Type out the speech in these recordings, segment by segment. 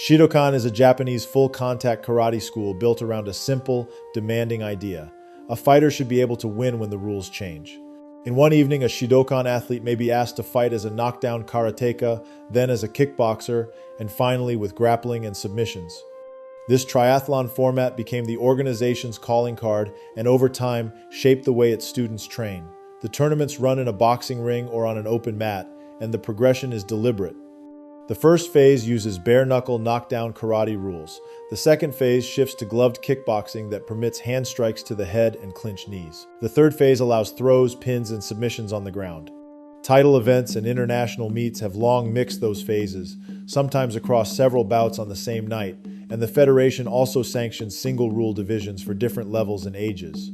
Shidōkan is a Japanese full-contact karate school built around a simple, demanding idea. A fighter should be able to win when the rules change. In one evening, a Shidōkan athlete may be asked to fight as a knockdown karateka, then as a kickboxer, and finally with grappling and submissions. This triathlon format became the organization's calling card and over time shaped the way its students train. The tournaments run in a boxing ring or on an open mat, and the progression is deliberate. The first phase uses bare-knuckle knockdown karate rules. The second phase shifts to gloved kickboxing that permits hand strikes to the head and clinch knees. The third phase allows throws, pins, and submissions on the ground. Title events and international meets have long mixed those phases, sometimes across several bouts on the same night, and the federation also sanctions single-rule divisions for different levels and ages.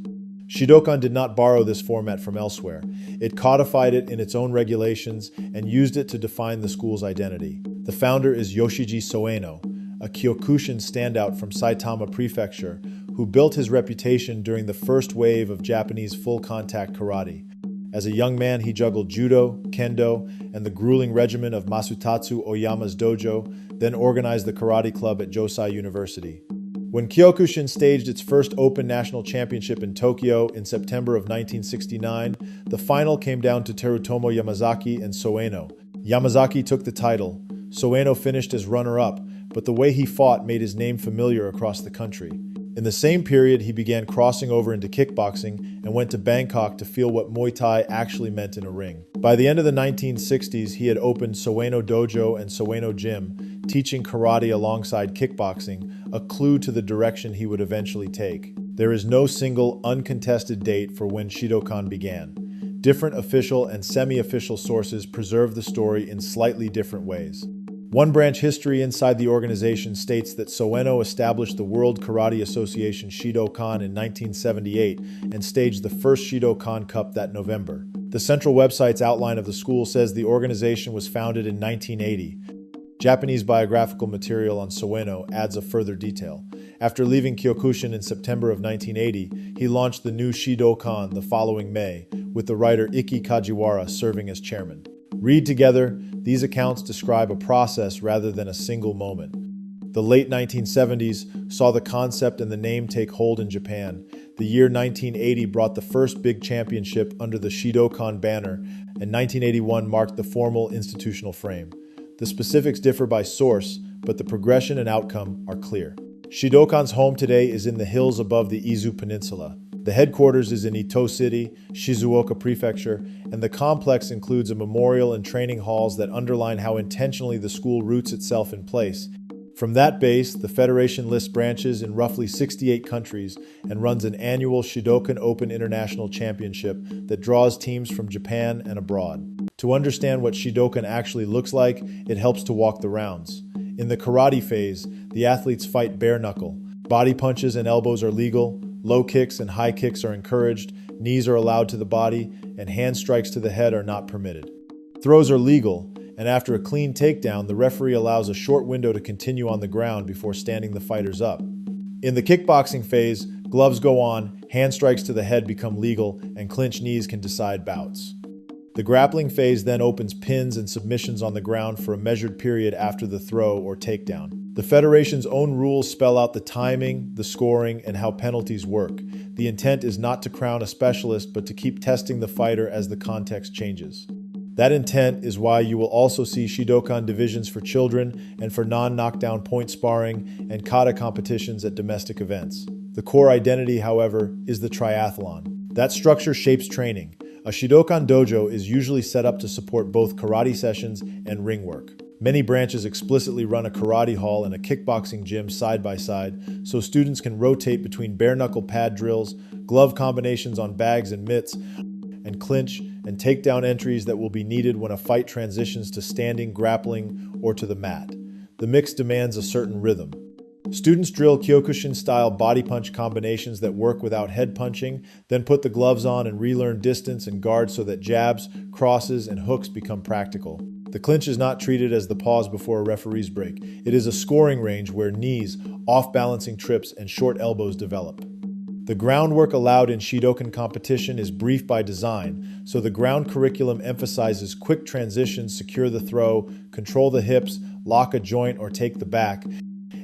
Shidōkan did not borrow this format from elsewhere. It codified it in its own regulations and used it to define the school's identity. The founder is Yoshizo Soeno, a Kyokushin standout from Saitama Prefecture, who built his reputation during the first wave of Japanese full-contact karate. As a young man, he juggled judo, kendo, and the grueling regimen of Masutatsu Oyama's dojo, then organized the karate club at Josai University. When Kyokushin staged its first Open National Championship in Tokyo in September of 1969, the final came down to Terutomo Yamazaki and Soeno. Yamazaki took the title. Soeno finished as runner-up, but the way he fought made his name familiar across the country. In the same period, he began crossing over into kickboxing and went to Bangkok to feel what Muay Thai actually meant in a ring. By the end of the 1960s, he had opened Soeno Dojo and Soeno Gym, teaching karate alongside kickboxing, a clue to the direction he would eventually take. There is no single, uncontested date for when Shidōkan began. Different official and semi-official sources preserve the story in slightly different ways. One branch history inside the organization states that Soeno established the World Karate Association Shidōkan in 1978 and staged the first Shidōkan Cup that November. The central website's outline of the school says the organization was founded in 1980. Japanese biographical material on Soeno adds a further detail. After leaving Kyokushin in September of 1980, he launched the new Shidōkan the following May, with the writer Ikki Kajiwara serving as chairman. Read together, these accounts describe a process rather than a single moment. The late 1970s saw the concept and the name take hold in Japan. The year 1980 brought the first big championship under the Shidōkan banner, and 1981 marked the formal institutional frame. The specifics differ by source, but the progression and outcome are clear. Shidōkan's home today is in the hills above the Izu Peninsula. The headquarters is in Ito City, Shizuoka Prefecture, and the complex includes a memorial and training halls that underline how intentionally the school roots itself in place. From that base, the Federation lists branches in roughly 68 countries and runs an annual Shidōkan Open International Championship that draws teams from Japan and abroad. To understand what Shidōkan actually looks like, it helps to walk the rounds. In the karate phase, the athletes fight bare-knuckle. Body punches and elbows are legal. Low kicks and high kicks are encouraged, knees are allowed to the body, and hand strikes to the head are not permitted. Throws are legal, and after a clean takedown, the referee allows a short window to continue on the ground before standing the fighters up. In the kickboxing phase, gloves go on, hand strikes to the head become legal, and clinch knees can decide bouts. The grappling phase then opens pins and submissions on the ground for a measured period after the throw or takedown. The Federation's own rules spell out the timing, the scoring, and how penalties work. The intent is not to crown a specialist, but to keep testing the fighter as the context changes. That intent is why you will also see Shidōkan divisions for children and for non-knockdown point sparring and kata competitions at domestic events. The core identity, however, is the triathlon. That structure shapes training. A Shidōkan dojo is usually set up to support both karate sessions and ring work. Many branches explicitly run a karate hall and a kickboxing gym side by side, so students can rotate between bare-knuckle pad drills, glove combinations on bags and mitts, and clinch and takedown entries that will be needed when a fight transitions to standing, grappling, or to the mat. The mix demands a certain rhythm. Students drill Kyokushin-style body punch combinations that work without head punching, then put the gloves on and relearn distance and guard so that jabs, crosses, and hooks become practical. The clinch is not treated as the pause before a referee's break. It is a scoring range where knees, off-balancing trips, and short elbows develop. The groundwork allowed in Shidōkan competition is brief by design, so the ground curriculum emphasizes quick transitions, secure the throw, control the hips, lock a joint or take the back,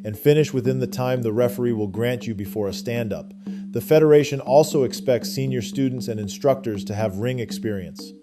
and finish within the time the referee will grant you before a stand-up. The Federation also expects senior students and instructors to have ring experience.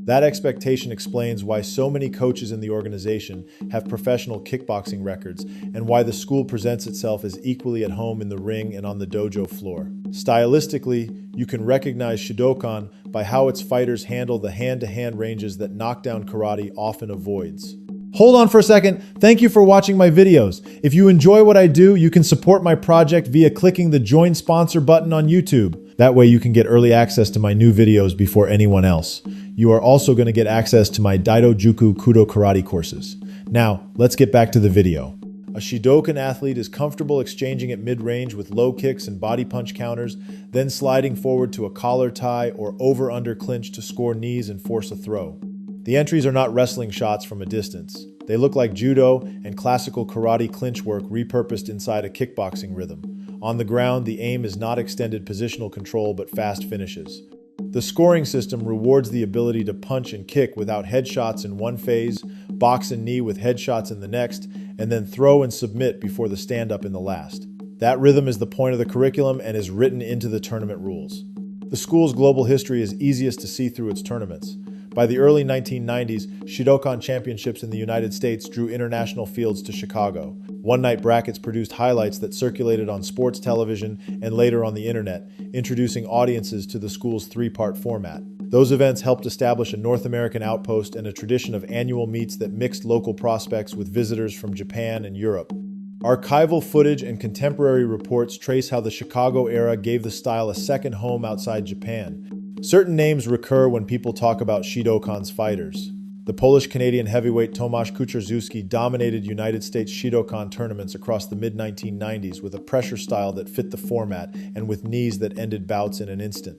That expectation explains why so many coaches in the organization have professional kickboxing records and why the school presents itself as equally at home in the ring and on the dojo floor. Stylistically, you can recognize Shidōkan by how its fighters handle the hand-to-hand ranges that knockdown karate often avoids. Hold on for a second. Thank you for watching my videos. If you enjoy what I do, you can support my project via clicking the Join Sponsor button on YouTube. That way you can get early access to my new videos before anyone else. You are also going to get access to my Daido Juku Kudo karate courses. Now, let's get back to the video. A Shidōkan athlete is comfortable exchanging at mid-range with low kicks and body punch counters, then sliding forward to a collar tie or over-under clinch to score knees and force a throw. The entries are not wrestling shots from a distance. They look like judo and classical karate clinch work repurposed inside a kickboxing rhythm. On the ground, the aim is not extended positional control but fast finishes. The scoring system rewards the ability to punch and kick without headshots in one phase, box and knee with headshots in the next, and then throw and submit before the stand-up in the last. That rhythm is the point of the curriculum and is written into the tournament rules. The school's global history is easiest to see through its tournaments. By the early 1990s, Shidōkan championships in the United States drew international fields to Chicago. One-night brackets produced highlights that circulated on sports television and later on the internet, introducing audiences to the school's three-part format. Those events helped establish a North American outpost and a tradition of annual meets that mixed local prospects with visitors from Japan and Europe. Archival footage and contemporary reports trace how the Chicago era gave the style a second home outside Japan. Certain names recur when people talk about Shidōkan's fighters. The Polish-Canadian heavyweight Tomasz Kucharczewski dominated United States Shidōkan tournaments across the mid-1990s with a pressure style that fit the format and with knees that ended bouts in an instant.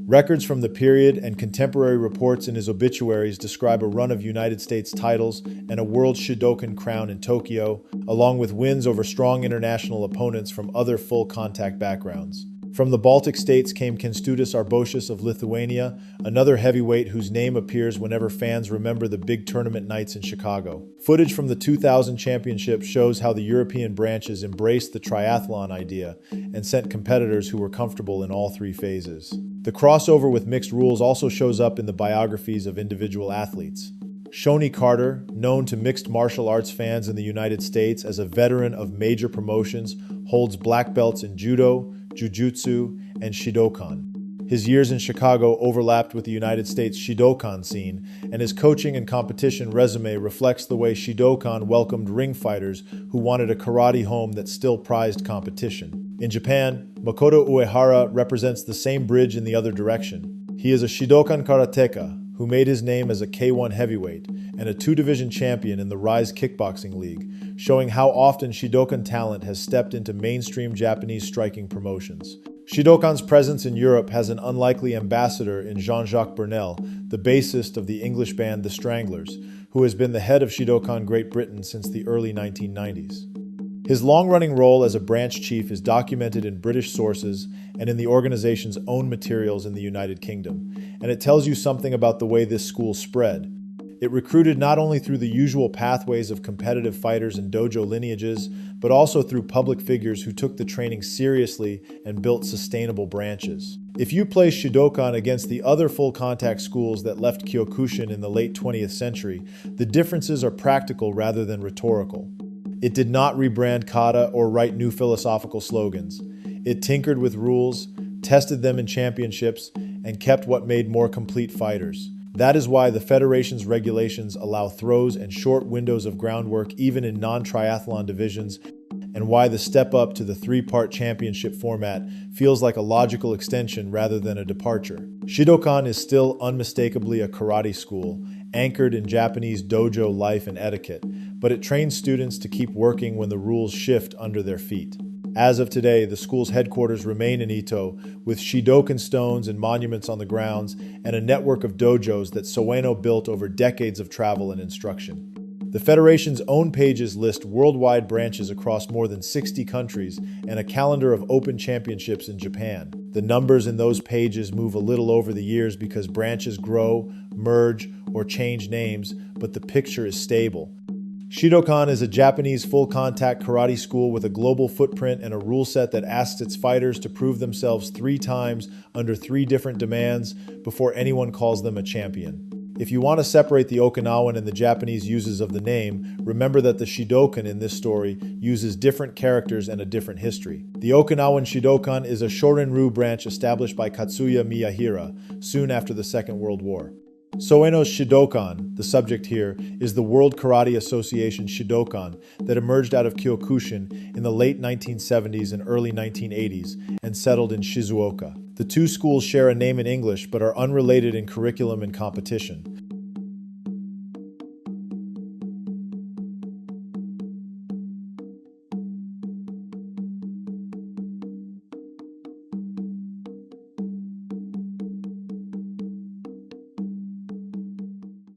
Records from the period and contemporary reports in his obituaries describe a run of United States titles and a World Shidōkan crown in Tokyo, along with wins over strong international opponents from other full-contact backgrounds. From the Baltic states came Kęstutis Arbocius of Lithuania, another heavyweight whose name appears whenever fans remember the big tournament nights in Chicago. Footage from the 2000 championship shows how the European branches embraced the triathlon idea and sent competitors who were comfortable in all three phases. The crossover with mixed rules also shows up in the biographies of individual athletes. Shoni Carter, known to mixed martial arts fans in the United States as a veteran of major promotions, holds black belts in judo, Jiu-Jitsu, and Shidōkan. His years in Chicago overlapped with the United States Shidōkan scene, and his coaching and competition resume reflects the way Shidōkan welcomed ring fighters who wanted a karate home that still prized competition. In Japan, Makoto Uehara represents the same bridge in the other direction. He is a Shidōkan karateka who made his name as a K1 heavyweight and a two-division champion in the Rise Kickboxing League, showing how often Shidōkan talent has stepped into mainstream Japanese striking promotions. Shidōkan's presence in Europe has an unlikely ambassador in Jean-Jacques Burnel, the bassist of the English band The Stranglers, who has been the head of Shidōkan Great Britain since the early 1990s. His long-running role as a branch chief is documented in British sources and in the organization's own materials in the United Kingdom, and it tells you something about the way this school spread. It recruited not only through the usual pathways of competitive fighters and dojo lineages, but also through public figures who took the training seriously and built sustainable branches. If you place Shidōkan against the other full-contact schools that left Kyokushin in the late 20th century, the differences are practical rather than rhetorical. It did not rebrand kata or write new philosophical slogans. It tinkered with rules, tested them in championships, and kept what made more complete fighters. That is why the Federation's regulations allow throws and short windows of groundwork even in non-triathlon divisions, and why the step up to the three-part championship format feels like a logical extension rather than a departure. Shidōkan is still unmistakably a karate school, anchored in Japanese dojo life and etiquette, but it trains students to keep working when the rules shift under their feet. As of today, the school's headquarters remain in Ito, with Shidōkan stones and monuments on the grounds, and a network of dojos that Soeno built over decades of travel and instruction. The Federation's own pages list worldwide branches across more than 60 countries and a calendar of open championships in Japan. The numbers in those pages move a little over the years because branches grow, merge, or change names, but the picture is stable. Shidōkan is a Japanese full-contact karate school with a global footprint and a rule set that asks its fighters to prove themselves 3 times under 3 different demands before anyone calls them a champion. If you want to separate the Okinawan and the Japanese uses of the name, remember that the Shidōkan in this story uses different characters and a different history. The Okinawan Shidōkan is a Shorin-ryu branch established by Katsuya Miyahira soon after the Second World War. Soeno's Shidōkan, the subject here, is the World Karate Association Shidōkan that emerged out of Kyokushin in the late 1970s and early 1980s and settled in Shizuoka. The two schools share a name in English but are unrelated in curriculum and competition.